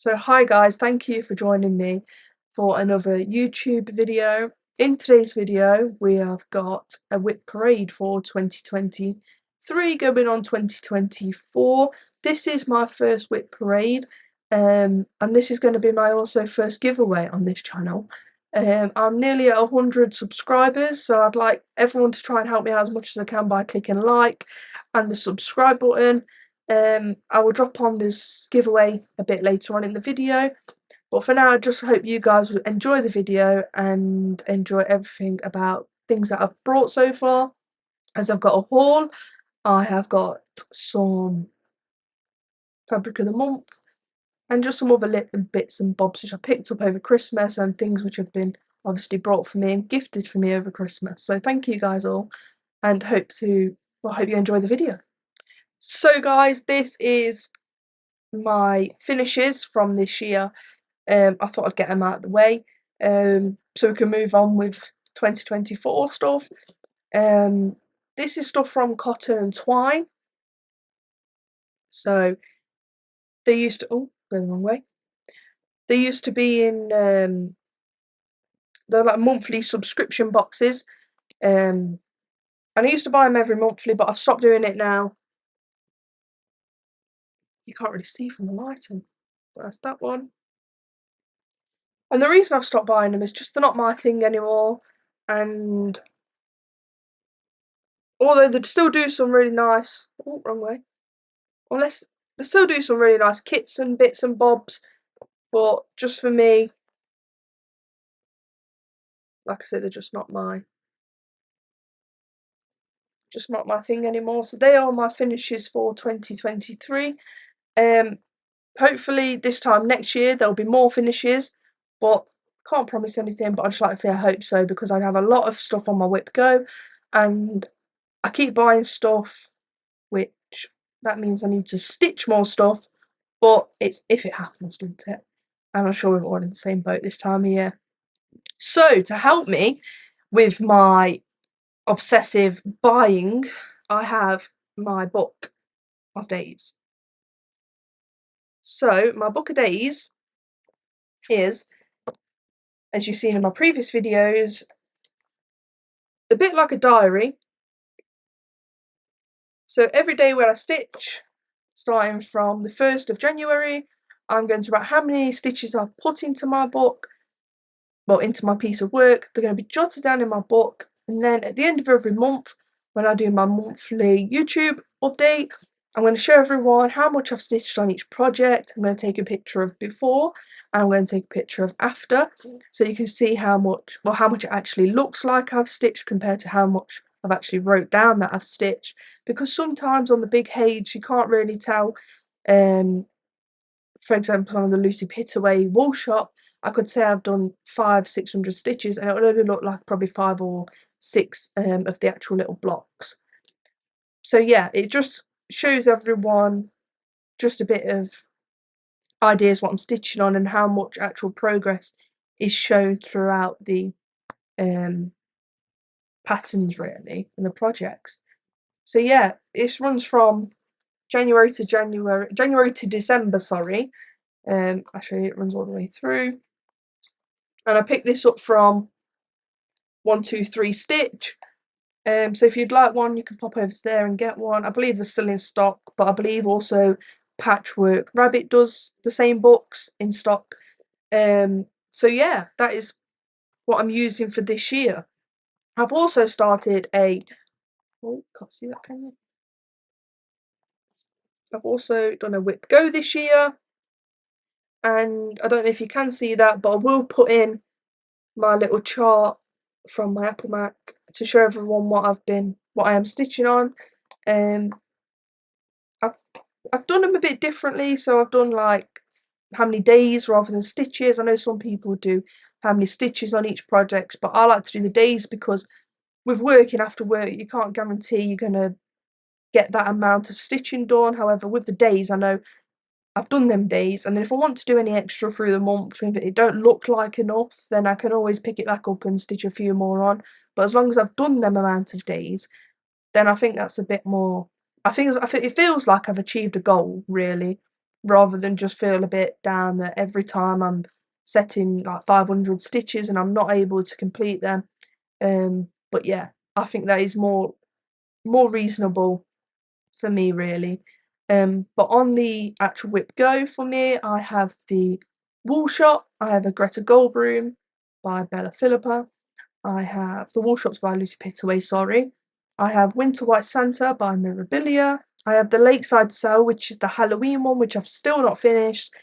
So hi guys, thank you for joining me for another YouTube video. In today's video we have got a WIP Parade for 2023 going on 2024. This is my first WIP Parade and this is going to be my also first giveaway on this channel. I'm nearly at 100 subscribers, so I'd like everyone to try and help me out as much as I can by clicking like and the subscribe button. I will drop on this giveaway a bit later on in the video, but for now I just hope you guys will enjoy the video and enjoy everything about things that I've brought so far. As I've got a haul, I have got some fabric of the month and just some other little bits and bobs which I picked up over Christmas and things which have been obviously brought for me and gifted for me over Christmas. So thank you guys all, and hope you enjoy the video. So guys, this is my finishes from this year. I thought I'd get them out of the way so we can move on with 2024 stuff. This is stuff from Cotton and Twine. So they used to going the wrong way. They used to be in they're like monthly subscription boxes. And I used to buy them every monthly, but I've stopped doing it now. You can't really see from the lighting. That's that one. And the reason I've stopped buying them is just they're not my thing anymore. And although they'd still do some really nice, wrong way. Unless they still do some really nice kits and bits and bobs, but just for me, like I said, they're just not my thing anymore. So they are my finishes for 2023. Hopefully this time next year there'll be more finishes, but can't promise anything. But I'd just like to say I hope so, because I have a lot of stuff on my WIP go, and I keep buying stuff, which that means I need to stitch more stuff, but it's if it happens, doesn't it? And I'm sure we're all in the same boat this time of year. So to help me with my obsessive buying, I have my book of days. So my book of days is, as you've seen in my previous videos, a bit like a diary. So every day when I stitch, starting from the 1st of January, I'm going to write how many stitches I've put into my book, well, into my piece of work. They're going to be jotted down in my book, and then at the end of every month, when I do my monthly YouTube update, I'm going to show everyone how much I've stitched on each project. I'm going to take a picture of before and I'm going to take a picture of after, so you can see how much it actually looks like I've stitched compared to how much I've actually wrote down that I've stitched, because sometimes on the big page you can't really tell. For example, on the Lucy Pittaway wool shop, I could say I've done 500-600 stitches and it would only look like probably 5 or 6 of the actual little blocks. So yeah, it just shows everyone just a bit of ideas what I'm stitching on and how much actual progress is shown throughout the patterns really and the projects. So yeah, this runs from January to December, sorry. Actually it runs all the way through. And I picked this up from 123 Stitch. So if you'd like one, you can pop over to there and get one. I believe they're still in stock, but I believe also Patchwork Rabbit does the same books in stock. So yeah, that is what I'm using for this year. I've also started a can't see that, can you? I've also done a WIP Go this year, and I don't know if you can see that, but I will put in my little chart from my Apple Mac to show everyone what I am stitching on. I've done them a bit differently, so I've done like how many days rather than stitches. I know some people do how many stitches on each project, but I like to do the days because with working after work you can't guarantee you're gonna get that amount of stitching done. However, with the days, I know I've done them days, and then if I want to do any extra through the month, if it don't look like enough, then I can always pick it back up and stitch a few more on. But as long as I've done them amount of days, then I think that's a bit more. I think it feels like I've achieved a goal, really, rather than just feel a bit down that every time I'm setting like 500 stitches and I'm not able to complete them. But yeah, I think that is more reasonable for me really. But on the actual WIP Go for me, I have the Wool Shop, I have a Greta Goldbloom by Bella Philippa, I have the Wool Shops by Lucy Pittaway, sorry. I have Winter White Santa by Mirabilia. I have the Lakeside Sale, which is the Halloween one, which I've still not finished.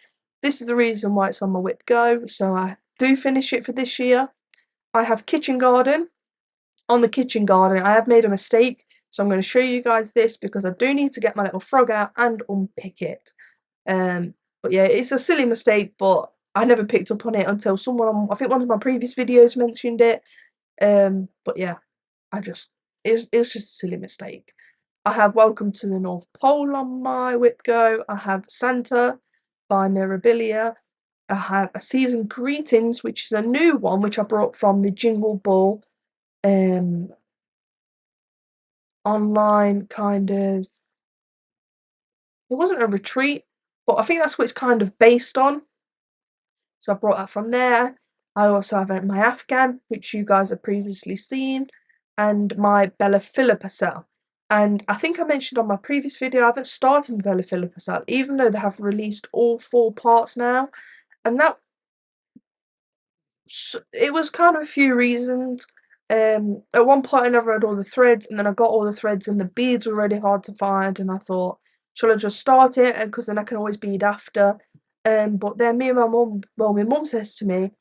This is the reason why it's on my WIP Go, so I do finish it for this year. I have Kitchen Garden. On the Kitchen Garden, I have made a mistake, so I'm going to show you guys this because I do need to get my little frog out and unpick it. But yeah, it's a silly mistake, but I never picked up on it until someone on, I think one of my previous videos mentioned it. But yeah, it was just a silly mistake. I have Welcome to the North Pole on my WIP Go. I have Santa by Mirabilia. I have A Season Greetings, which is a new one, which I brought from the Jingle Bell online kind of. It wasn't a retreat, but I think that's what it's kind of based on. So I brought that from there. I also have my Afghan, which you guys have previously seen, and my Bella Philippa cell. And I think I mentioned on my previous video, I haven't started with Bella Philippa cell, even though they have released all 4 parts now. And that it was kind of a few reasons. At one point I never had all the threads, and then I got all the threads and the beads were really hard to find, and I thought, shall I just start it, because then I can always bead after. But then me and my mum, well, my mum says to me,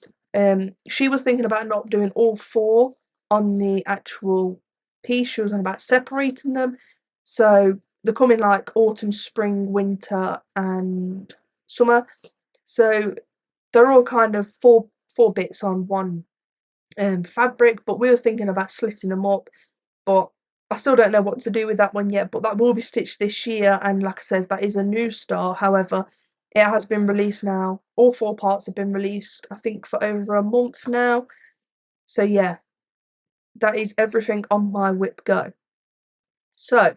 she was thinking about not doing all 4 on the actual piece. She was on about separating them. So they're coming like autumn, spring, winter, and summer. So they're all kind of four bits on one fabric, but we was thinking about splitting them up, but I still don't know what to do with that one yet, but that will be stitched this year, and like I says, that is a new start. However, it has been released now. All 4 parts have been released, I think, for over a month now. So yeah, that is everything on my WIP Go. So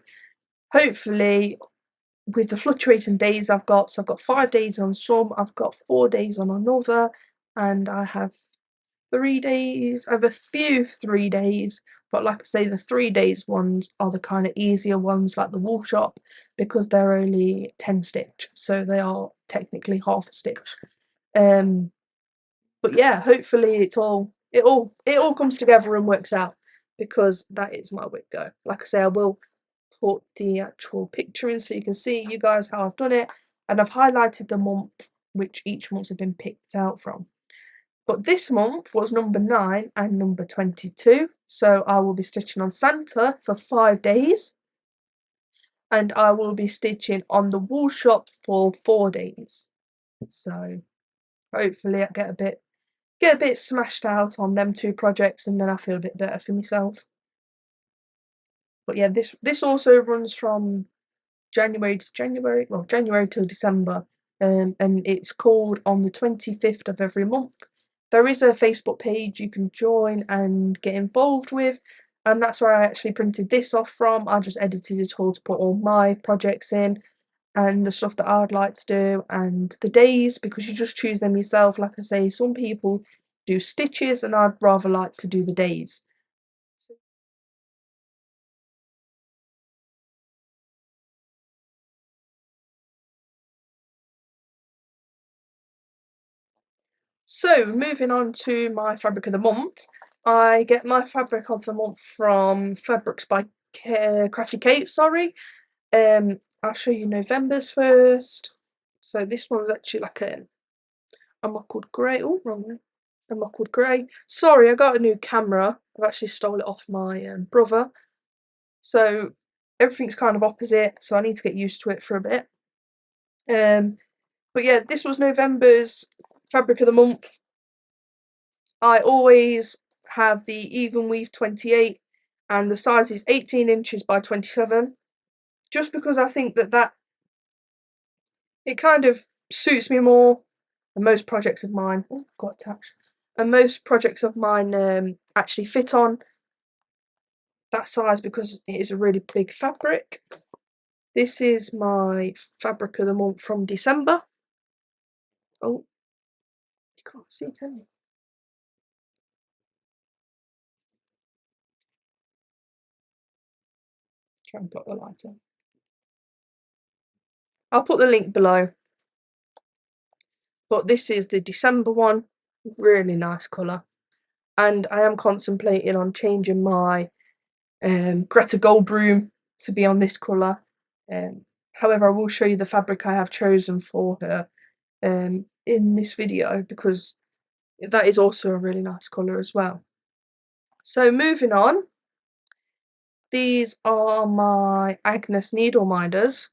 hopefully, with the fluctuating days I've got, so I've got 5 days on some, I've got 4 days on another, and I have 3 days. I have a few 3 days, but like I say, the 3 days ones are the kind of easier ones, like the Wool Shop, because they're only 10 stitch, so they are technically half a stitch. But yeah, hopefully it all comes together and works out, because that is my WIP Go. Like I say, I will put the actual picture in so you can see you guys how I've done it, and I've highlighted the month which each month have been picked out from. But this month was number 9 and number 22, so I will be stitching on Santa for 5 days, and I will be stitching on the Wool Shop for 4 days. So hopefully I get a bit smashed out on them 2 projects, and then I feel a bit better for myself. But yeah, this also runs from January to January, well, January till December, and it's called On the 25th of every month. There is a Facebook page you can join and get involved with, and that's where I actually printed this off from. I just edited it all to put all my projects in and the stuff that I'd like to do, and the days, because you just choose them yourself. Like I say, some people do stitches, and I'd rather like to do the days. So, moving on to my fabric of the month, I get my fabric of the month from Fabrics by Crafty Kate, sorry. I'll show you November's first. So this one's actually like a mottled grey. Oh, wrong one. A mottled grey. Sorry, I got a new camera. I've actually stole it off my brother. So everything's kind of opposite, so I need to get used to it for a bit. But yeah, this was November's fabric of the month. I always have the even weave 28, and the size is 18 inches by 27, just because I think that it kind of suits me more, and most projects of mine, oh, got attached, and most projects of mine actually fit on that size because it is a really big fabric. This is my fabric of the month from December. Oh, you can't see, can you? Try and put the light on. I'll put the link below. But this is the December one. Really nice colour. And I am contemplating on changing my Greta Goldbloom to be on this colour. However, I will show you the fabric I have chosen for her in this video, because that is also a really nice colour as well. So moving on, these are my Agnes needle minders,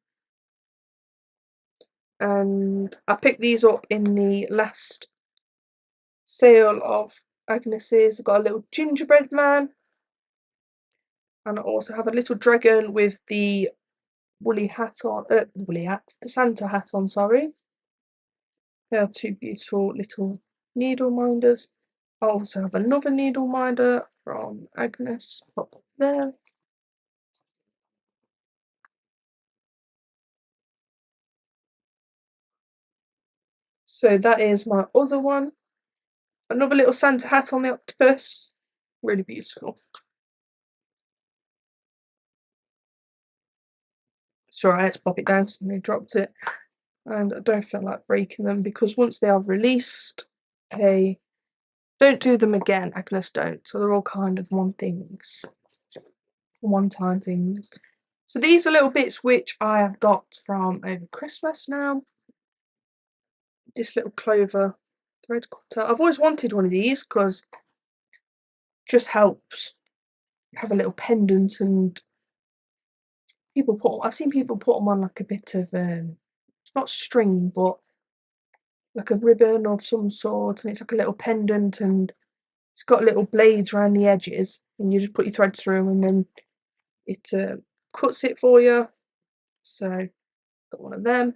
and I picked these up in the last sale of Agnes's. I've got a little gingerbread man, and I also have a little dragon with the woolly hat on, the Santa hat on, sorry. They are two beautiful little needle minders. I also have another needle minder from Agnes, pop there. So that is my other one. Another little Santa hat on the octopus. Really beautiful. Sorry, I had to pop it down, so I dropped it. And I don't feel like breaking them, because once they are released, they don't do them again. Agnes don't. So they're all kind of one-time things. So these are little bits which I have got from over Christmas now. This little clover thread cutter. I've always wanted one of these because it just helps have a little pendant, and I've seen people put them on like a bit of not string, but like a ribbon of some sort, and it's like a little pendant, and it's got little blades around the edges, and you just put your threads through, and then it cuts it for you. So got one of them.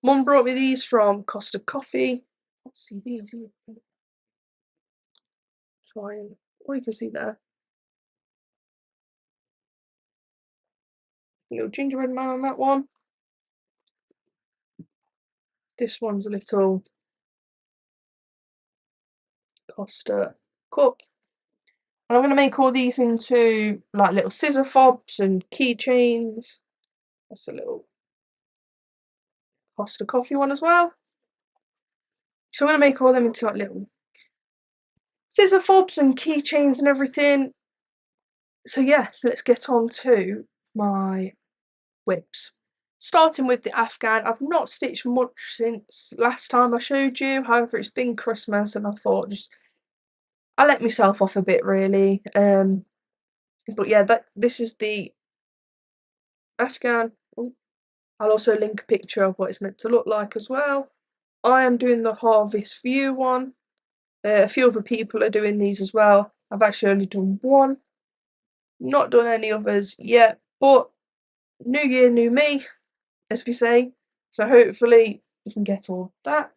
Mum brought me these from Costa Coffee. Let's see these. Try and you can see there. Little gingerbread man on that one. This one's a little Costa cup. And I'm going to make all these into like little scissor fobs and keychains. That's a little Costa coffee one as well. So I'm going to make all them into like little scissor fobs and keychains and everything. So yeah, let's get on to my WIPs. Starting with the Afghan. I've not stitched much since last time I showed you. However, it's been Christmas and I thought I let myself off a bit, really. But yeah, this is the Afghan. Ooh, I'll also link a picture of what it's meant to look like as well. I am doing the Harvest View one. A few other people are doing these as well. I've actually only done one. Not done any others yet, but new year, new me, as we say. So hopefully you can get all that.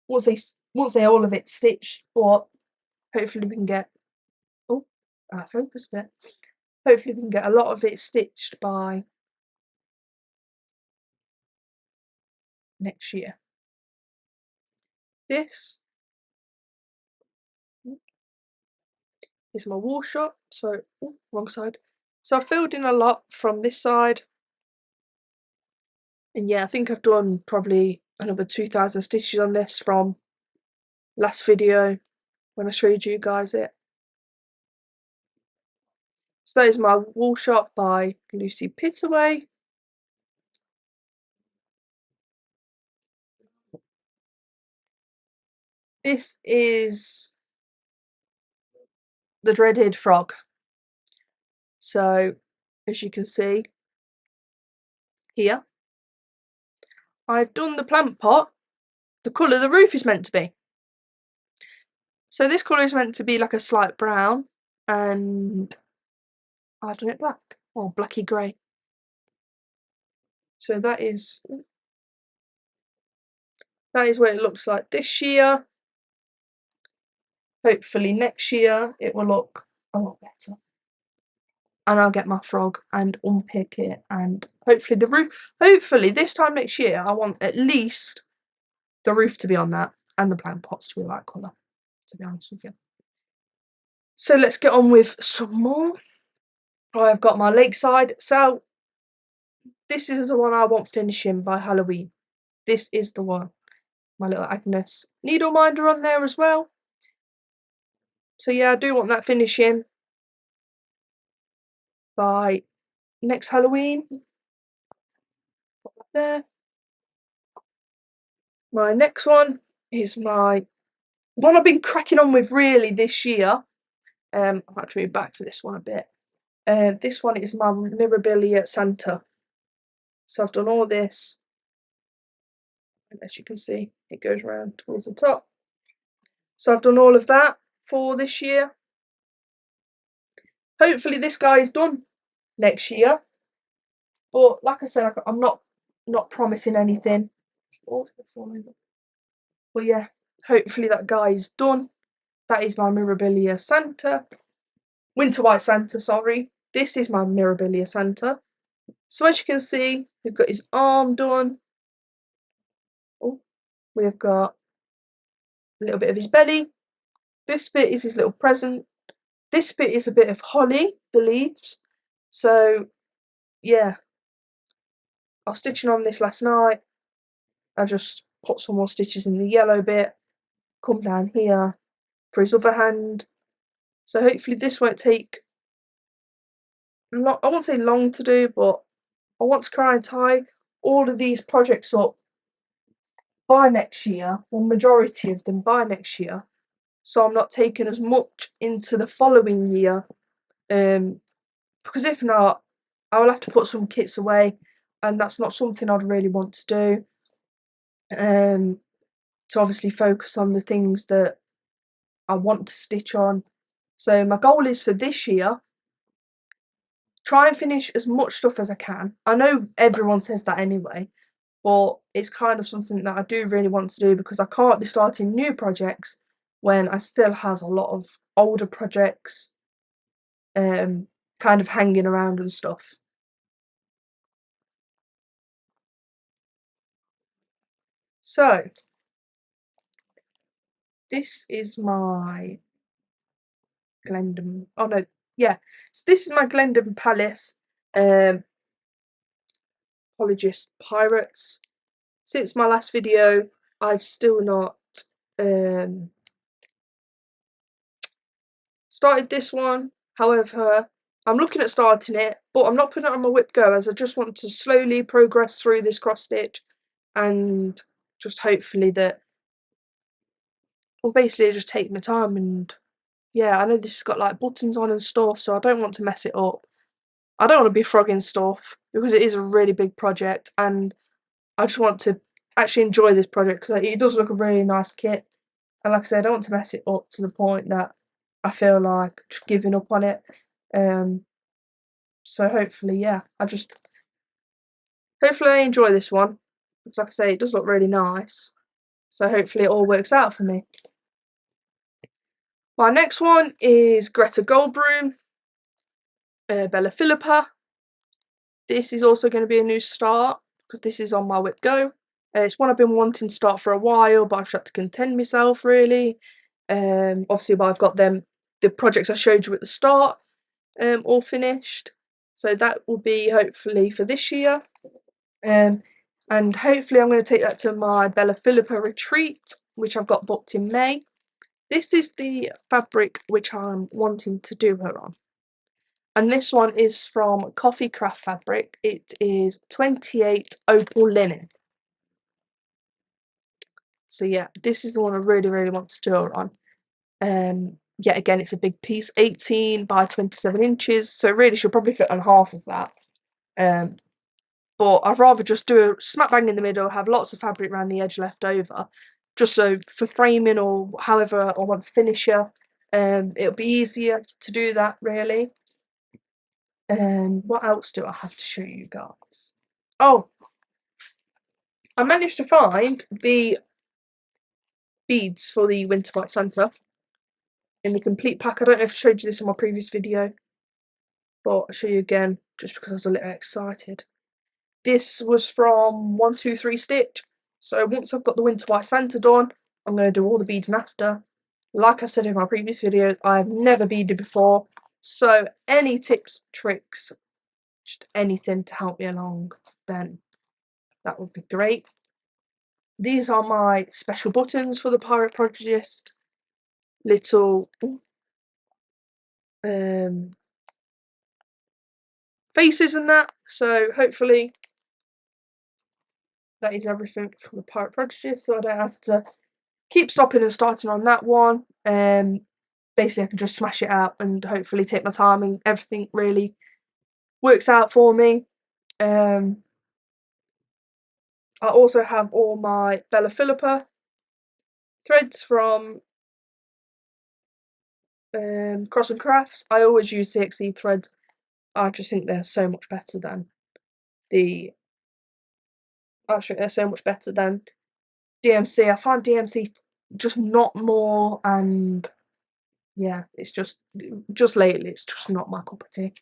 Once they all of it stitched, but hopefully we can get focus a bit. Hopefully we can get a lot of it stitched by next year. This is my wall shot, so wrong side. So I filled in a lot from this side, and yeah, I think I've done probably another 2,000 stitches on this from last video when I showed you guys it. So that is my wall shot by Lucy Pittaway. This is the dreaded frog. So as you can see here, I've done the plant pot the colour the roof is meant to be. So this colour is meant to be like a slight brown, and I've done it black, or blacky grey. So that is what it looks like this year. Hopefully next year it will look a lot better. and I'll get my frog and unpick it, and hopefully the roof, hopefully this time next year I want at least the roof to be on that and the plant pots to be that colour, to be honest with you. So let's get on with some more. I've got my lakeside, so this is the one I want finishing by Halloween. This is the one. My little Agnes needle minder on there as well. So yeah, I do want that finishing by next Halloween. Put that there. My next one is my one I've been cracking on with really this year. I'll have to move back for this one a bit. This one is my Mirabilia Santa. So I've done all this, and as you can see, it goes around towards the top. So I've done all of that for this year. Hopefully this guy is done next year. But like I said, I'm not promising anything. But yeah, hopefully that guy is done. That is my Mirabilia Santa. Winter White Santa, sorry. This is my Mirabilia Santa. So as you can see, we've got his arm done. Oh, we've got a little bit of his belly. This bit is his little present. This bit is a bit of holly, the leaves. So yeah, I was stitching on this last night. I just put some more stitches in the yellow bit. Come down here for his other hand. So hopefully this won't take I won't say long to do, but I want to try and tie all of these projects up by next year, or majority of them by next year, so I'm not taking as much into the following year, because if not, I will have to put some kits away, and that's not something I'd really want to do. To obviously focus on the things that I want to stitch on. So my goal is for this year, try and finish as much stuff as I can. I know everyone says that anyway, but it's kind of something that I do really want to do, because I can't be starting new projects when I still have a lot of older projects kind of hanging around and stuff. So this is my Glendon, oh no, yeah, so this is my Glendon Palace Apologist Pirates. Since my last video, I've still not started this one. However, I'm looking at starting it, but I'm not putting it on my WIP Go, as I just want to slowly progress through this cross stitch, and just hopefully that, well, basically just take my time. And yeah, I know this has got like buttons on and stuff, so I don't want to mess it up. I don't want to be frogging stuff, because it is a really big project, and I just want to actually enjoy this project, because it does look a really nice kit. And like I said, I don't want to mess it up to the point that I feel like just giving up on it. So hopefully, yeah, hopefully I enjoy this one, because like I say, it does look really nice. So hopefully it all works out for me. My next one is Greta Goldbroom, Bella Philippa. This is also going to be a new start, because this is on my WIP Go. It's one I've been wanting to start for a while, but I've had to contend myself really. Obviously, I've got the projects I showed you at the start all finished. So that will be hopefully for this year. And hopefully I'm going to take that to my Bella Philippa retreat, which I've got booked in May. This is the fabric which I'm wanting to do her on. And this one is from Coffee Craft Fabric. It is 28 Opal Linen. So yeah, this is the one I really, really want to do her on. Yet again, it's a big piece, 18 by 27 inches, so really she'll probably fit on half of that. But I'd rather just do a smack bang in the middle, have lots of fabric around the edge left over, just so for framing or however I want to finish her, it'll be easier to do that really. What else do I have to show you guys? Oh, I managed to find the beads for the Winter White Santa in the complete pack. I don't know if I showed you this in my previous video. but I'll show you again just because I was a little excited. This was from 123 Stitch. So once I've got the Winter White Santa done, I'm going to do all the beading after. Like I've said in my previous videos, I've never beaded before, so any tips, tricks, just anything to help me along, then that would be great. These are my special buttons for the Pirate Prodigyist. Little faces and that, so hopefully that is everything from the Pirate Prodigyist, so I don't have to keep stopping and starting on that one. Basically I can just smash it out and hopefully take my time and everything really works out for me. I also have all my Bella Philippa threads from Cross and Crafts. I always use CXC threads. I just think they're so much better than DMC. I find DMC just not more, and yeah, it's just lately it's just not my cup of tea.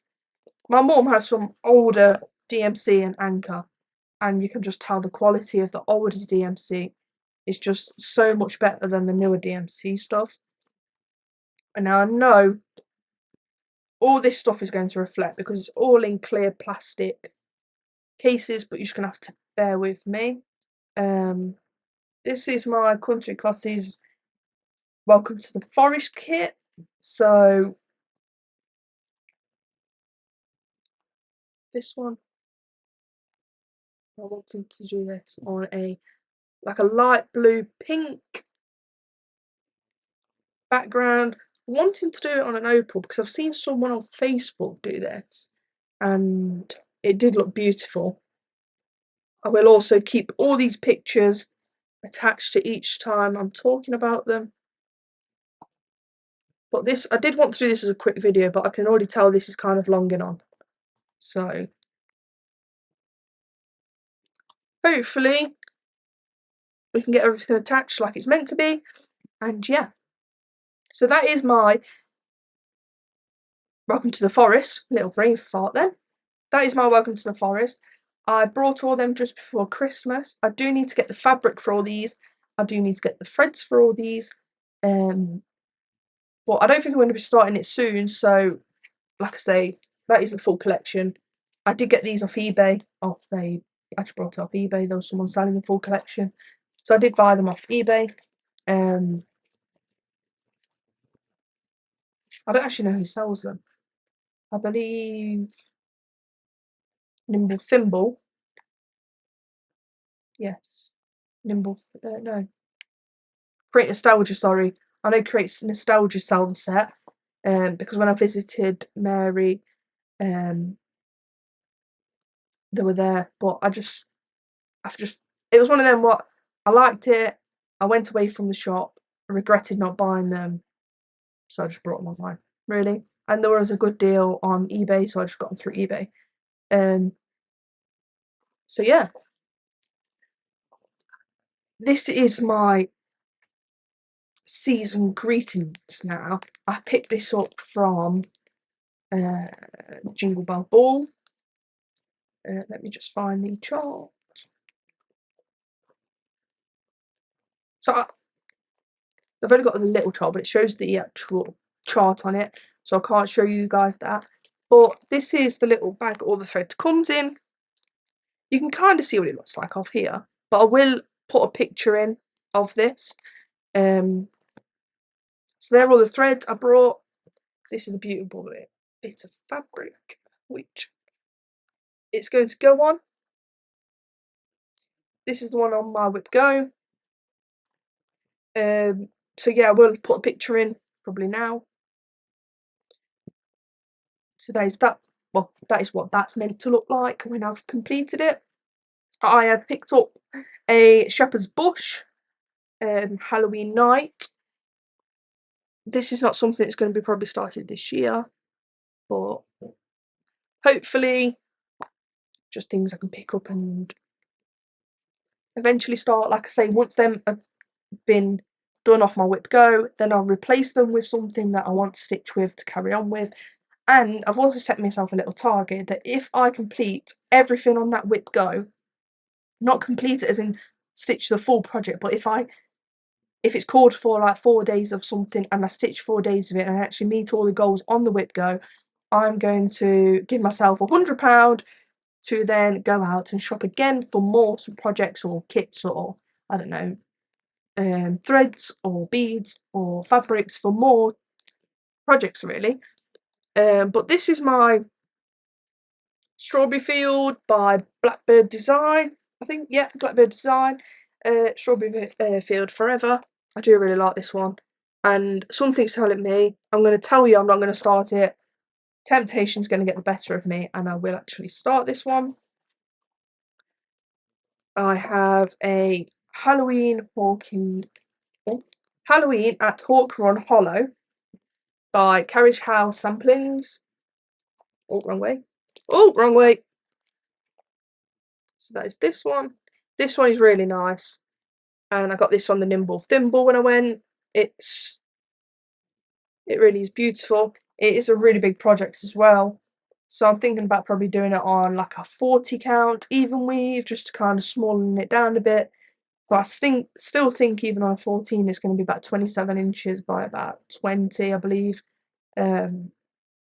My mum has some older DMC and Anchor, and you can just tell the quality of the older DMC is just so much better than the newer DMC stuff. And now I know all this stuff is going to reflect because it's all in clear plastic cases, but you're just going to have to bear with me. This is my Country Cottage Welcome to the Forest kit. So this one, I wanted to do this on a light blue pink background. Wanting to do it on an opal because I've seen someone on Facebook do this and it did look beautiful. I will also keep all these pictures attached to each time I'm talking about them. But this, I did want to do this as a quick video, but I can already tell this is kind of longing on. So hopefully we can get everything attached like it's meant to be. And yeah, so that is my Welcome to the Forest. Little brain fart then. That is my Welcome to the Forest. I brought all them just before Christmas. I do need to get the fabric for all these. I do need to get the threads for all these. But I don't think I'm going to be starting it soon. So, like I say, that is the full collection. I did get these off eBay. I just brought it off eBay. There was someone selling the full collection. So I did buy them off eBay. I don't actually know who sells them. I believe Nimble Thimble. Yes. No. Create Nostalgia, sorry. I know Create Nostalgia sell the set. Because when I visited Mary, they were there. But it was one of them what I liked it. I went away from the shop. I regretted not buying them. So I just brought them online. Really. And there was a good deal on eBay, so I just got them through eBay. So yeah. This is my season greetings now. I picked this up from Jingle Bell Ball. Let me just find the chart. So I've only got the little chart, but it shows the actual chart on it, so I can't show you guys that. But this is the little bag all the threads comes in. You can kind of see what it looks like off here, but I will put a picture in of this. So there are all the threads I brought. This is the beautiful bit of fabric which it's going to go on. This is the one on my WIP Go. So yeah, we'll put a picture in probably now. So that is what that's meant to look like when I've completed it. I have picked up a Shepherd's Bush Halloween night. This is not something that's going to be probably started this year, but hopefully just things I can pick up and eventually start. Like I say, once them have been done off my WIP Go, then I'll replace them with something that I want to stitch with to carry on with. And I've also set myself a little target that if I complete everything on that WIP go, not complete it as in stitch the full project, but if it's called for like 4 days of something and I stitch 4 days of it and I actually meet all the goals on the WIP go, I'm going to give myself £100 to then go out and shop again for more projects or kits or I don't know, threads or beads or fabrics for more projects really. But this is my Strawberry Field by Blackbird Design. I think, yeah, Blackbird Design. Strawberry Field Forever. I do really like this one. And something's telling me, I'm going to tell you I'm not going to start it. Temptation's going to get the better of me and I will actually start this one. I have a Halloween at Hawk Run Hollow by Carriage House Samplings. Oh, wrong way. Oh, wrong way. So that is this one. This one is really nice. And I got this on the Nimble Thimble when I went. It really is beautiful. It is a really big project as well. So I'm thinking about probably doing it on like a 40 count even weave, just to kind of smallen it down a bit. But I still think even on a 14 it's going to be about 27 inches by about 20, I believe.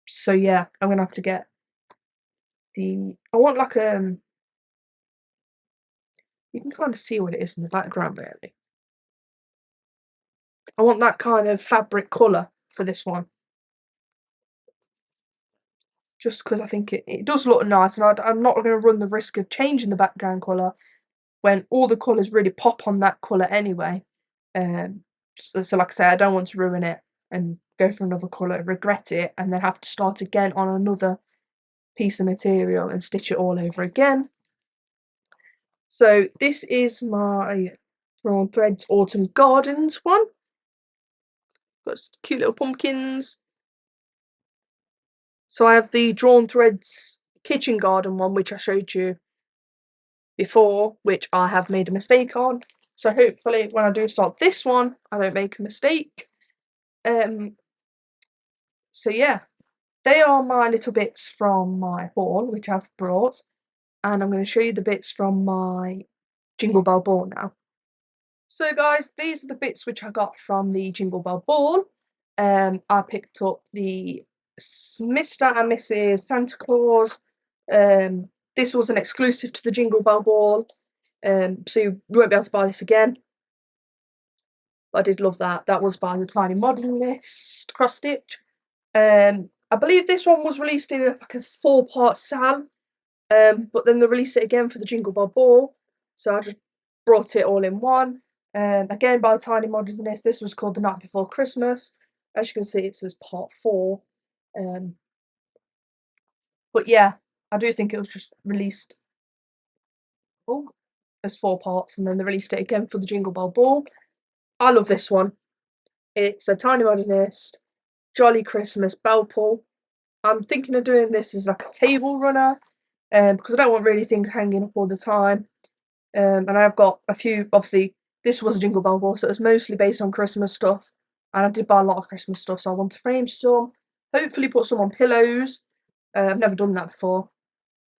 So yeah, I'm going to have to get I want like you can kind of see what it is in the background really. I want that kind of fabric colour for this one. Just because I think it does look nice, and I'm not going to run the risk of changing the background colour when all the colours really pop on that colour anyway. So like I say, I don't want to ruin it and go for another colour, regret it, and then have to start again on another piece of material and stitch it all over again. So this is my Drawn Threads Autumn Gardens one. Got cute little pumpkins. So I have the Drawn Threads Kitchen Garden one, which I showed you before, which I have made a mistake on. So hopefully when I do start this one, I don't make a mistake. So yeah, they are my little bits from my haul, which I've brought. And I'm going to show you the bits from my Jingle Bell Ball now. So guys, these are the bits which I got from the Jingle Bell Ball. I picked up the Mr. and Mrs. Santa Claus. This was an exclusive to the Jingle Bell Ball, so you won't be able to buy this again. I did love that. That was by the Tiny Modernist cross stitch. I believe this one was released in like a 4-part sal, but then they released it again for the Jingle Bell Ball, so I just brought it all in one. Again by the Tiny Modernist. This was called The Night Before Christmas. As you can see, it says part 4. But yeah, I do think it was just released as 4 parts, and then they released it again for the Jingle Bell Ball. I love this one. It's a Tiny Modernist Jolly Christmas bell pull. I'm thinking of doing this as like a table runner, because I don't want really things hanging up all the time. And I've got a few, obviously, this was a Jingle Bell Ball, so it was mostly based on Christmas stuff. And I did buy a lot of Christmas stuff, so I want to frame some, hopefully put some on pillows. I've never done that before,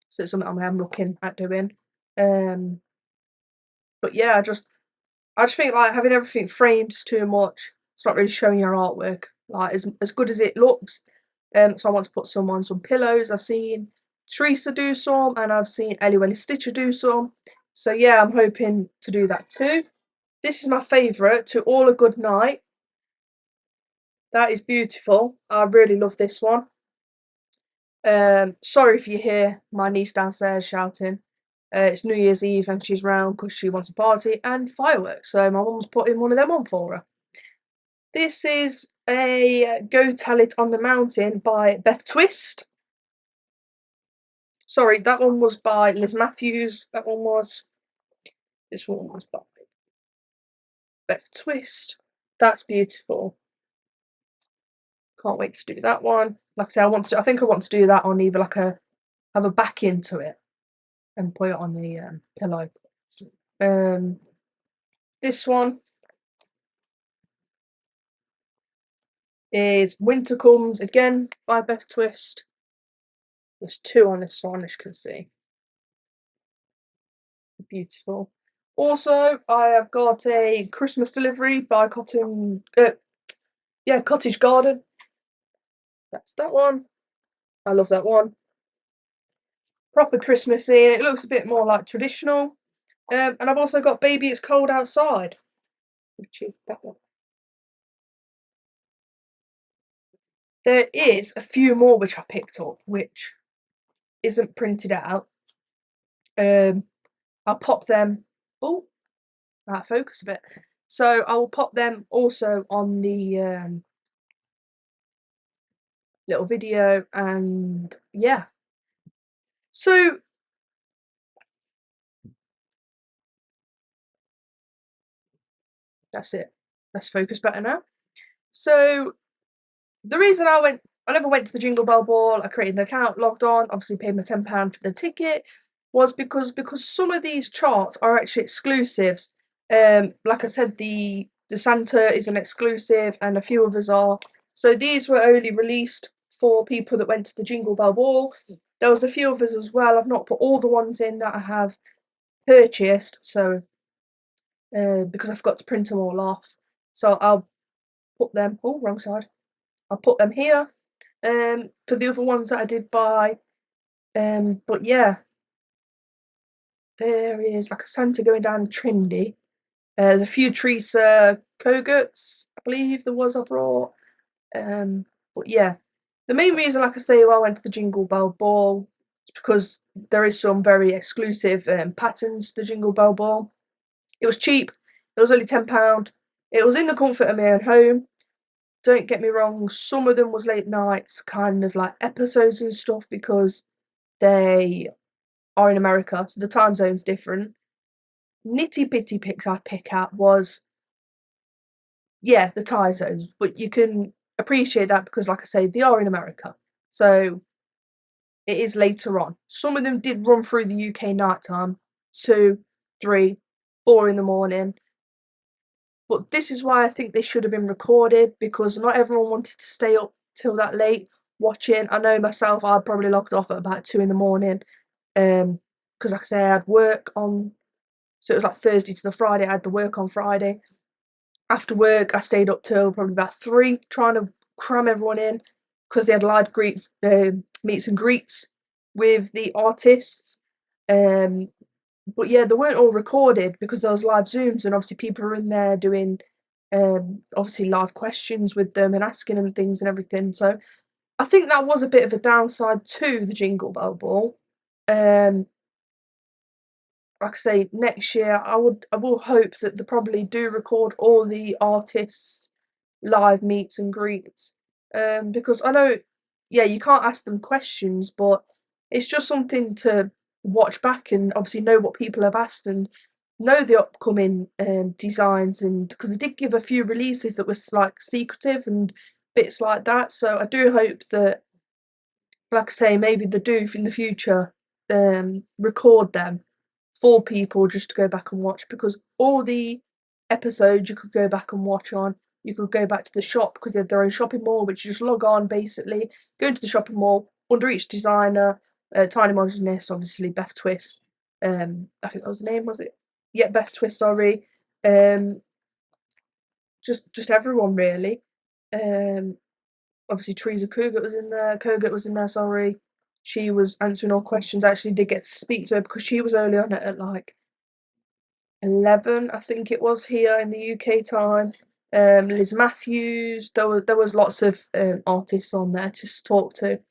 so it's something I'm looking at doing. But yeah, I just think like having everything framed is too much. It's not really showing your artwork like as good as it looks. So I want to put some on some pillows. I've seen Teresa do some, and I've seen Ellie Welly Stitcher do some. So yeah, I'm hoping to do that too. This is my favourite, To All a Good Night. That is beautiful. I really love this one. Sorry if you hear my niece downstairs shouting. It's New Year's Eve and she's round because she wants a party and fireworks, so my mum's putting one of them on for her. This is a Go Tell It on the Mountain by Beth Twist. Sorry, that one was by Liz Matthews. That one was. This one was by Beth Twist. That's beautiful. Can't wait to do that one. Like I say, I think I want to do that on either like have a back into it and put it on the pillow. This one is Winter Comes, again by Beth Twist. There's 2 on this one, as you can see. Beautiful. Also, I have got a Christmas delivery by Cottage Garden. That's that one. I love that one. Proper Christmassy. It looks a bit more like traditional. And I've also got Baby It's Cold Outside, which is that one. There is a few more which I picked up, which isn't printed out. I'll pop them. Oh, that focus a bit. So I will pop them also on the little video, and yeah. So that's it. Let's focus better now. So the reason I never went to the Jingle Bell Ball. I created an account, logged on, obviously paid my £10 for the ticket, was because some of these charts are actually exclusives. Like I said, the Santa is an exclusive, and a few others are. So these were only released for people that went to the Jingle Bell Ball. There was a few others as well. I've not put all the ones in that I have purchased, so because I forgot to print them all off. So I'll put them. Oh, wrong side. I'll put them here. For the other ones that I did buy. But yeah, there is like a Santa going down trendy. There's a few Teresa Kogut's, I believe there was I brought. But yeah, the main reason, like I say, why I went to the Jingle Bell Ball is because there is some very exclusive patterns to the Jingle Bell Ball. It was cheap. It was only £10. It was in the comfort of my own home. Don't get me wrong, some of them was late nights, kind of like episodes and stuff, because they are in America, so the time zone's different. Nitty-bitty picks I'd pick out was, yeah, the time zones, but you can appreciate that because, like I say, they are in America, so it is later on. Some of them did run through the UK nighttime, 2, 3, 4 in the morning, but this is why I think they should have been recorded, because not everyone wanted to stay up till that late watching. I know myself, I probably logged off at about 2 in the morning, because like I say, I had work on, so it was like Thursday to the Friday. I had the work on Friday. After work, I stayed up till probably about 3, trying to cram everyone in, because they had live meets and greets with the artists. But yeah, they weren't all recorded because there was live Zooms, and obviously people were in there doing obviously live questions with them and asking them things and everything. So I think that was a bit of a downside to the Jingle Bell Ball. Like I say, next year I will hope that they probably do record all the artists' live meets and greets. Because I know, yeah, you can't ask them questions, but it's just something to watch back and obviously know what people have asked and know the upcoming designs, and because they did give a few releases that was like secretive and bits like that. So I do hope that, like I say, maybe they do in the future record them for people just to go back and watch, because all the episodes you could go back and watch on. You could go back to the shop because they had their own shopping mall, which you just log on basically, go into the shopping mall, under each designer, Tiny Modernist, obviously Beth Twist. I think that was the name, was it? Yeah, Beth Twist, sorry. Um, just everyone really. Obviously Teresa Kogut was in there. Kogut was in there, sorry. She was answering all questions. I actually did get to speak to her because she was early on at like 11, I think it was, here in the UK time. Liz Matthews. There was lots of artists on there to talk to.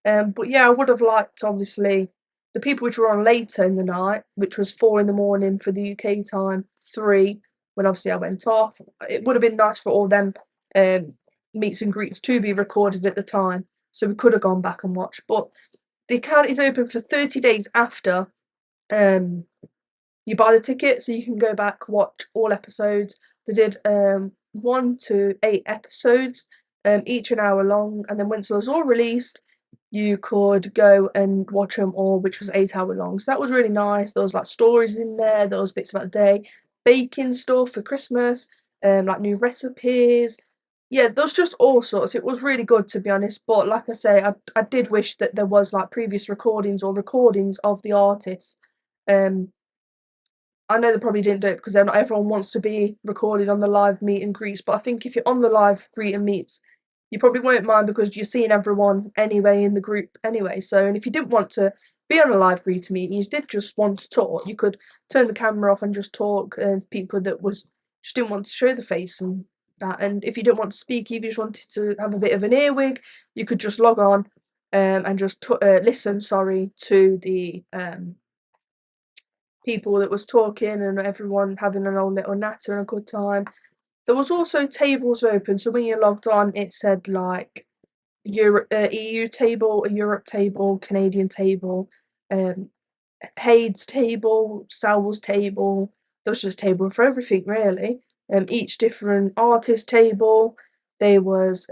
But yeah, I would have liked, obviously, the people which were on later in the night, which was 4 in the morning for the UK time, 3 when obviously I went off. It would have been nice for all them meets and greets to be recorded at the time, so we could have gone back and watched. But the account is open for 30 days after um you buy the ticket, so you can go back, watch all episodes. They did 1 to 8 episodes, each an hour long, and then once it was all released, you could go and watch them all, which was 8 hour long. So that was really nice. There was like stories in there, there was bits about the day, baking stuff for Christmas, like new recipes, Yeah, there's just all sorts. It was really good, to be honest, but like I say, I did wish that there was, like, previous recordings or recordings of the artists. Um, I know they probably didn't do it because not everyone wants to be recorded on the live meet and greets, but I think if you're on the live greet and meets, you probably won't mind because you're seeing everyone anyway in the group anyway. So, and if you didn't want to be on a live greet and meet, and you did just want to talk, you could turn the camera off and just talk to people that just didn't want to show the face and that. And if you didn't want to speak, if you just wanted to have a bit of an earwig, you could just log on and just listen, sorry, to the people that was talking and everyone having an old little natter and a good time. There was also tables open, so when you logged on, it said like EU table, a Europe table, Canadian table, um, Hayes table, Sal's table. There was just a table for everything really. Each different artist table. There was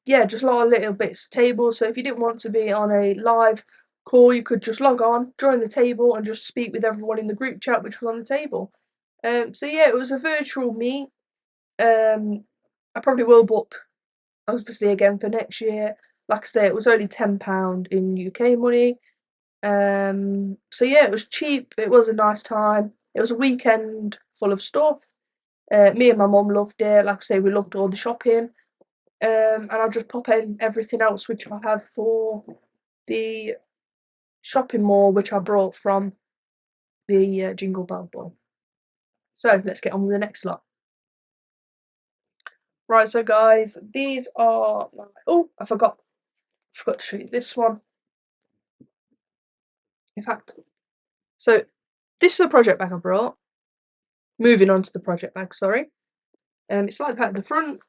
yeah, just a lot of little bits of tables. So if you didn't want to be on a live call, you could just log on, join the table, and just speak with everyone in the group chat which was on the table. So yeah, it was a virtual meet. I probably will book obviously again for next year. Like I say, it was only £10 in UK money. So yeah, it was cheap. It was a nice time. It was a weekend full of stuff. Me and my mum loved it. Like I say, we loved all the shopping. And I'll just pop in everything else which I have for the shopping mall, which I brought from the Jingle Bell boy. So let's get on with the next lot. Right, so guys, these are my, oh, I forgot to show you this one. In fact, so this is a project bag I brought. Moving on to the project bag, sorry. It's like that at the front.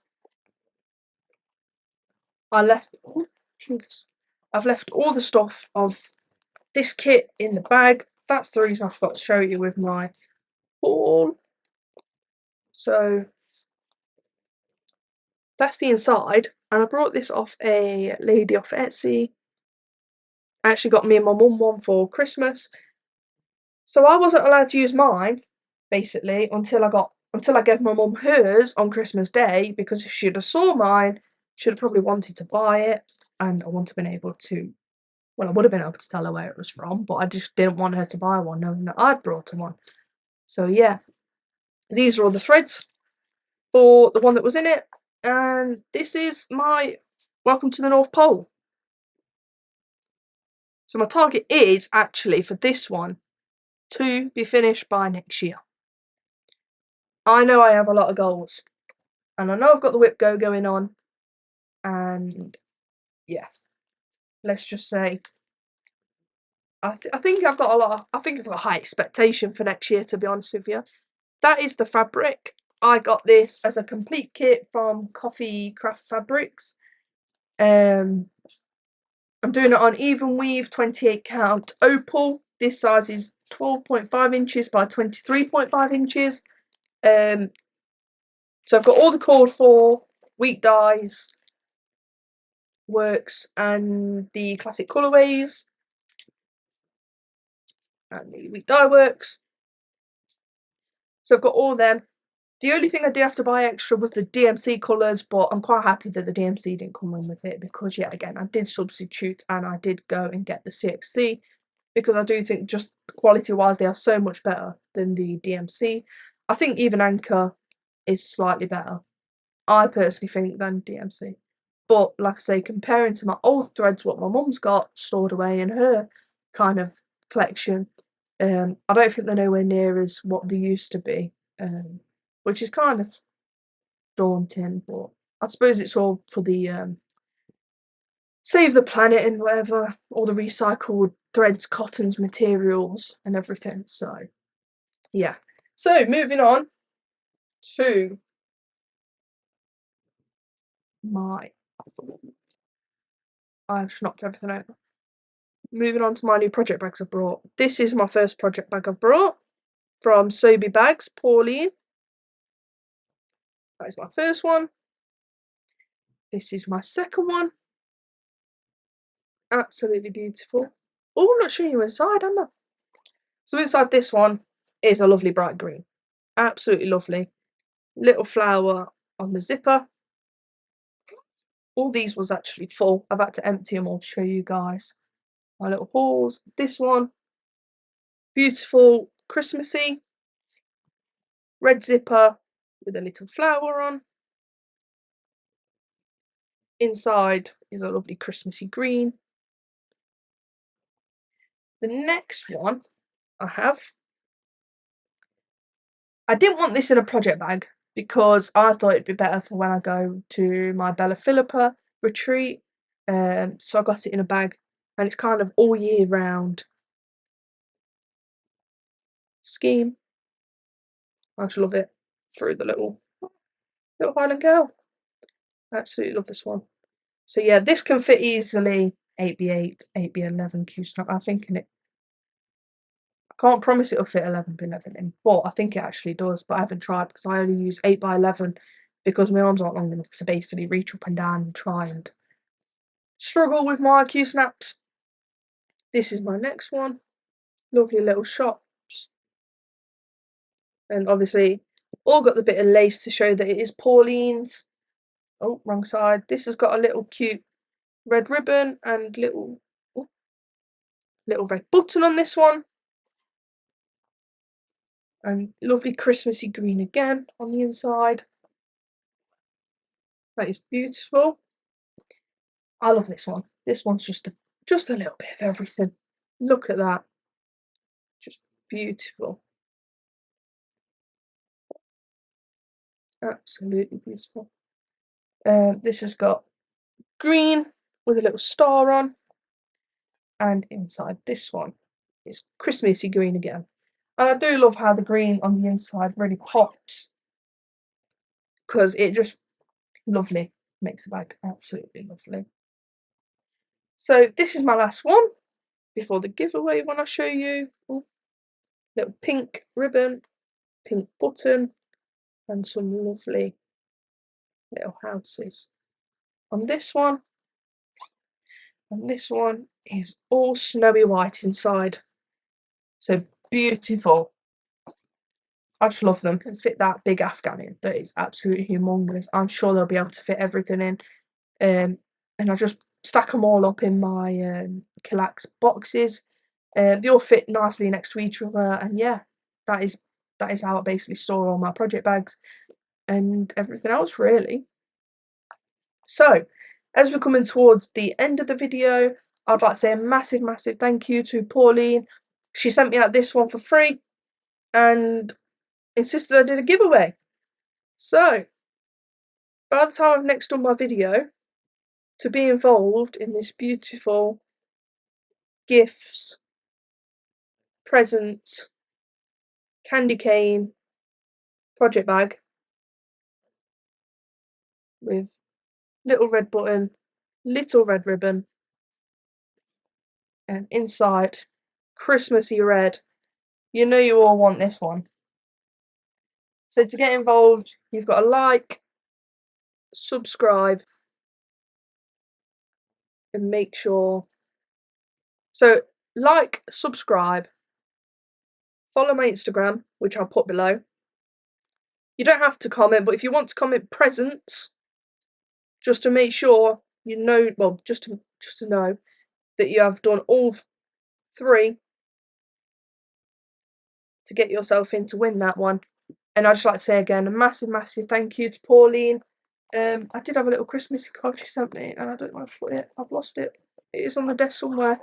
I left, oh, Jesus. I've left all the stuff of this kit in the bag. That's the reason I forgot to show you with my haul. So that's the inside, and I brought this off a lady off Etsy. Actually got me and my mum one for Christmas. So I wasn't allowed to use mine, basically, until I gave my mum hers on Christmas Day, because if she'd have saw mine, she'd have probably wanted to buy it, and I wouldn't have been able to, well, I would have been able to tell her where it was from, but I just didn't want her to buy one knowing that I'd brought her one. So yeah, these are all the threads for the one that was in it, and this is my Welcome to the North Pole. So my target is actually for this one to be finished by next year. I know I have a lot of goals, and I know I've got the WIP Go going on, and yeah, let's just say I think I've got a lot of, I think I've got a high expectation for next year, to be honest with you. That is the fabric. I got this as a complete kit from Coffee Craft Fabrics. I'm doing it on even weave 28 count opal. This size is 12.5 inches by 23.5 inches. So I've got all the called for wheat dyes, works, and the classic colourways, and the wheat dye works. So I've got all them. The only thing I did have to buy extra was the DMC colours, but I'm quite happy that the DMC didn't come in with it, because yet again I did substitute and I did go and get the CXC, because I do think just quality wise they are so much better than the DMC. I think even Anchor is slightly better, I personally think, than DMC. But like I say, comparing to my old threads, what my mum's got stored away in her kind of collection, I don't think they're nowhere near as what they used to be, which is kind of daunting. But I suppose it's all for the save the planet and whatever, all the recycled threads, cottons, materials, and everything. So yeah. So moving on to my, I've knocked everything over. Moving on to my new project bags I've brought. This is my first project bag I've brought from Sobe Bags, Pauline. That is my first one. This is my second one. Absolutely beautiful. Oh, I'm not showing you inside, am I? So inside this one is a lovely bright green. Absolutely lovely. Little flower on the zipper. all these was actually full. I've had to empty them all to show you guys my little hauls. This one, beautiful Christmassy red zipper with a little flower on. Inside is a lovely Christmassy green. The next one I didn't want this in a project bag because I thought it'd be better for when I go to my Bella Philippa retreat. So I got it in a bag, and it's kind of all year round scheme. I just love it through the little Highland girl. Absolutely love this one. So yeah, this can fit easily 8x8, 8x11 Q-snap. I think in it. I can't promise it'll fit 11x11 in, but I think it actually does. But I haven't tried because I only use 8x11 because my arms aren't long enough to basically reach up and down and try and struggle with my Q-snaps. This is my next one. Lovely little shops. And obviously all got the bit of lace to show that it is Pauline's. Oh, wrong side. This has got a little cute red ribbon and little red button on this one. And lovely Christmassy green again on the inside. That is beautiful. I love this one. This one's just a little bit of everything. Look at that. Just beautiful. Absolutely beautiful. This has got green with a little star on. And inside this one is Christmassy green again. And I do love how the green on the inside really pops, because it just lovely makes the bag absolutely lovely. So this is my last one before the giveaway when I show you. Ooh, little pink ribbon, pink button, and some lovely little houses on this one. And this one is all snowy white inside. So beautiful. I just love them. Can fit that big Afghan in. That is absolutely humongous. I'm sure they'll be able to fit everything in. And I just stack them all up in my Killax boxes. They all fit nicely next to each other, and yeah, that is how I basically store all my project bags and everything else really. So, as we're coming towards the end of the video, I'd like to say a massive thank you to Pauline. She sent me out this one for free and insisted I did a giveaway. So, by the time I've next done my video, to be involved in this beautiful gifts, presents, candy cane project bag with little red button, little red ribbon, and inside Christmassy red. You know you all want this one. So to get involved, you've got to like, subscribe, and make sure. So like, subscribe, follow my Instagram, which I'll put below. You don't have to comment, but if you want to comment presents, just to make sure you know, well, just to know that you have done all 3 to get yourself in to win that one. And I'd just like to say again a massive thank you to Pauline. I did have a little Christmassy card she sent me, and I don't know where I put it. I've lost it. It is on the desk somewhere.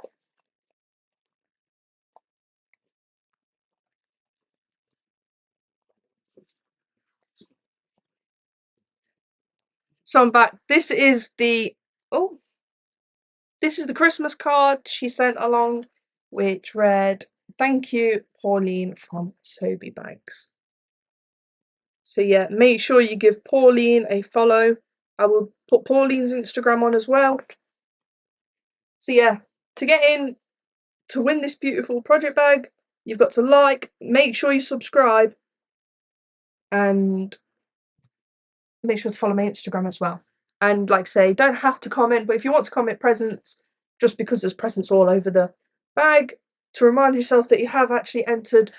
So I'm back. This is the Christmas card she sent along, which read, "Thank you, Pauline from Sobe Bags." So yeah, make sure you give Pauline a follow. I will put Pauline's Instagram on as well. So yeah, to get in to win this beautiful project bag, you've got to like, make sure you subscribe, and make sure to follow my Instagram as well. And like I say, don't have to comment, but if you want to comment presents, just because there's presents all over the bag, to remind yourself that you have actually entered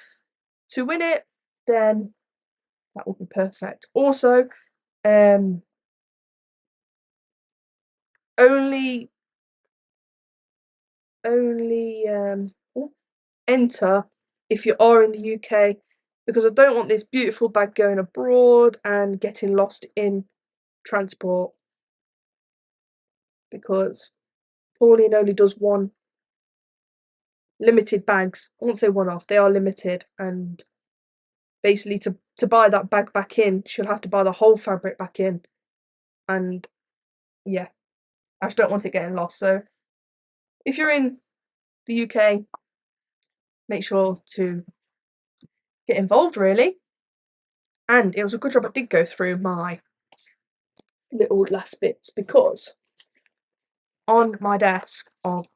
to win it, then that will be perfect. Also, only enter if you are in the UK, because I don't want this beautiful bag going abroad and getting lost in transport, because Pauline only does one limited bags. I won't say one off, they are limited, and basically to buy that bag back in, she'll have to buy the whole fabric back in, and yeah, I just don't want it getting lost. So if you're in the UK, make sure to get involved, really. And it was a good job I did go through my little last bits, because on my desk of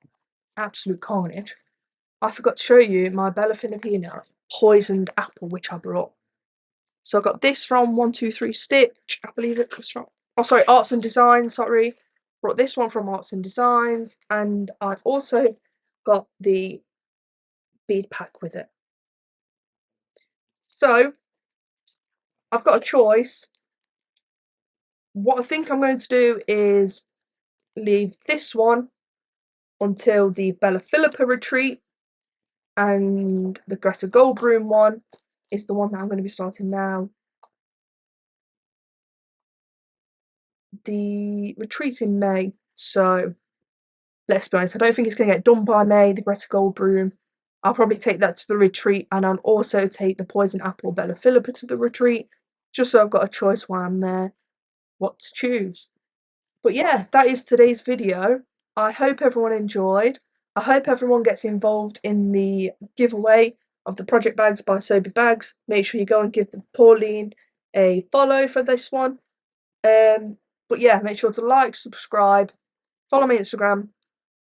absolute carnage, I forgot to show you my Bella Filipina poisoned apple, which I brought. So I got this from 123 Stitch, I believe it was from. Oh, sorry, Arts and Designs, sorry. Brought this one from Arts and Designs, and I also got the bead pack with it. So I've got a choice. What I think I'm going to do is leave this one until the Bella Philippa retreat, and the Greta Goldbloom one is the one that I'm going to be starting now. The retreat's in May, so let's be honest, I don't think it's going to get done by May, the Greta Goldbloom. I'll probably take that to the retreat, and I'll also take the Poison Apple Bella Philippa to the retreat, just so I've got a choice while I'm there what to choose. But yeah, that is today's video. I hope everyone enjoyed. I hope everyone gets involved in the giveaway of the project bags by Sobe Bags. Make sure you go and give Pauline a follow for this one. But yeah, make sure to like, subscribe, follow my Instagram,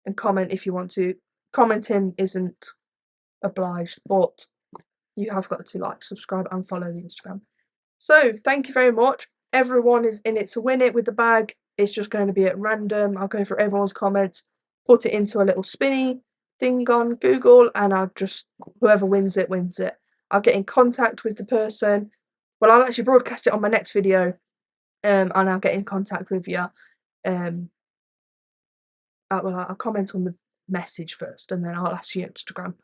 and comment if you want to. Commenting isn't obliged, but you have got to like, subscribe, and follow the Instagram. So thank you very much. Everyone is in it to win it with the bag. It's just going to be at random. I'll go through everyone's comments, put it into a little spinny thing on Google, and I'll just, whoever wins it, wins it. I'll get in contact with the person. Well, I'll actually broadcast it on my next video, and I'll get in contact with you. I'll comment on the message first, and then I'll ask you Instagram.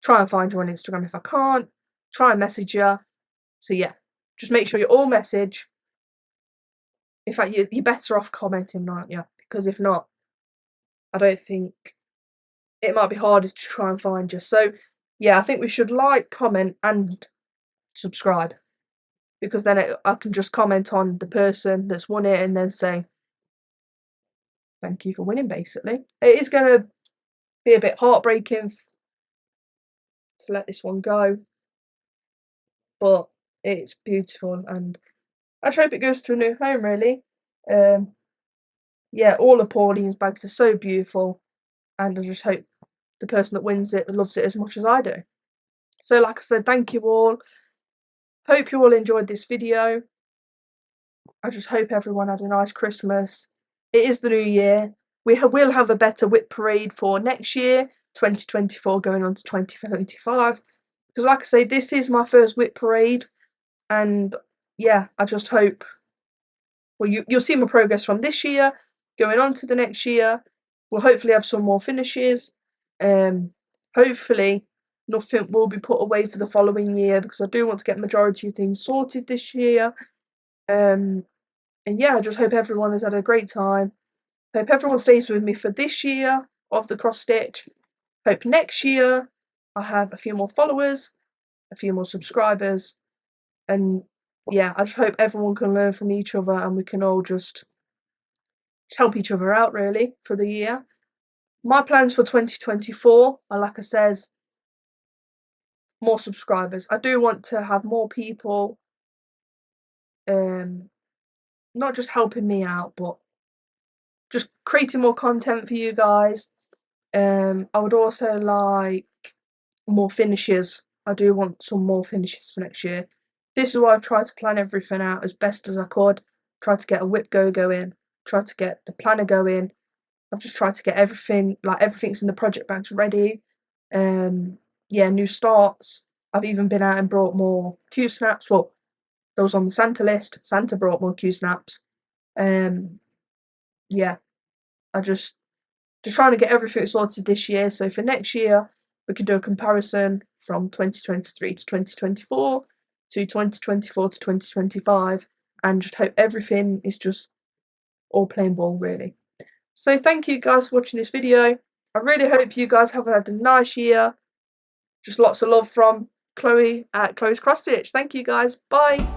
Try and find you on Instagram. If I can't, try and message you. So yeah, just make sure you all message. In fact, you're better off commenting, aren't you? Because if not, I don't think it might be harder to try and find you. So yeah, I think we should like, comment, and subscribe, because then I can just comment on the person that's won it and then say thank you for winning. Basically, it is going to be a bit heartbreaking to let this one go, but it's beautiful, and I just hope it goes to a new home, really. Yeah, all of Pauline's bags are so beautiful, and I just hope the person that wins it loves it as much as I do. So like I said, thank you all. Hope you all enjoyed this video. I just hope everyone had a nice Christmas. It is the new year. We will have a better WIP Parade for next year, 2024 going on to 2025. Because like I say, this is my first WIP Parade, and yeah, I just hope, well, you'll see my progress from this year going on to the next year. We'll hopefully have some more finishes. Hopefully nothing will be put away for the following year, because I do want to get majority of things sorted this year. And yeah, I just hope everyone has had a great time. Hope everyone stays with me for this year of the cross stitch. Hope next year I have a few more followers, a few more subscribers, and yeah, I just hope everyone can learn from each other, and we can all just help each other out, really, for the year. My plans for 2024 are, like I says, more subscribers. I do want to have more people, not just helping me out, but just creating more content for you guys. I would also like more finishes. I do want some more finishes for next year. This is why I've tried to plan everything out as best as I could. Try to get a WIP go in. Try to get the planner going. I've just tried to get everything, like everything's in the project bags ready. Yeah, new starts. I've even been out and brought more Q snaps. Well, those on the Santa list. Santa brought more Q snaps. Yeah, I just trying to get everything sorted this year, so for next year we can do a comparison from 2023 to 2024 to 2024 to 2025, and just hope everything is just all plain ball really. So thank you guys for watching this video. I really hope you guys have had a nice year. Just lots of love from Chloe at Chloe's Cross Stitch. Thank you guys. Bye.